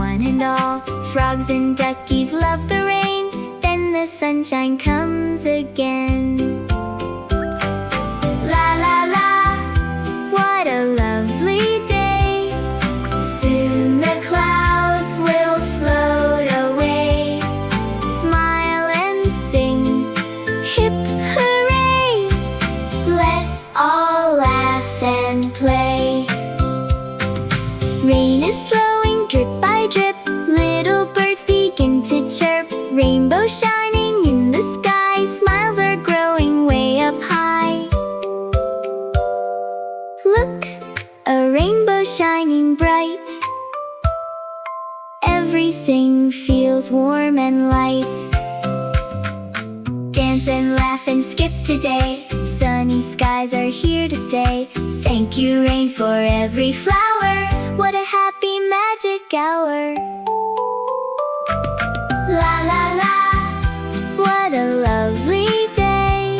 one and all. Frogs and duckies love the rain, then the sunshine comes again. La la la, what a lovely day. Soon the clouds will float away. Smile and sing, hip hooray. Let's all laugh and play. Rain is slowing drip by drip. Little birds begin to chirp. Rainbow shining in the sky. Smiles are growing way up high. Look, a rainbow shining bright. Everything feels warm and light. Dance and laugh and skip today. Sunny skies are here to stay. Thank you, rain, for every flower. What a happy magic hour. La la la, what a lovely day.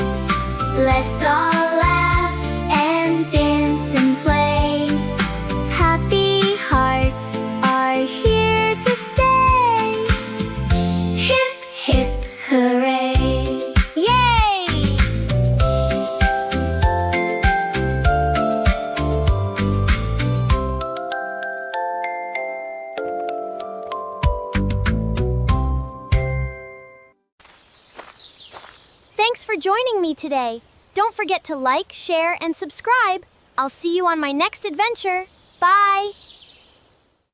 Let's all laugh and dance and play. Happy hearts are here to stay. Hip hip hooray. Yay! Thanks for joining me today. Don't forget to like, share, and subscribe. I'll see you on my next adventure. Bye!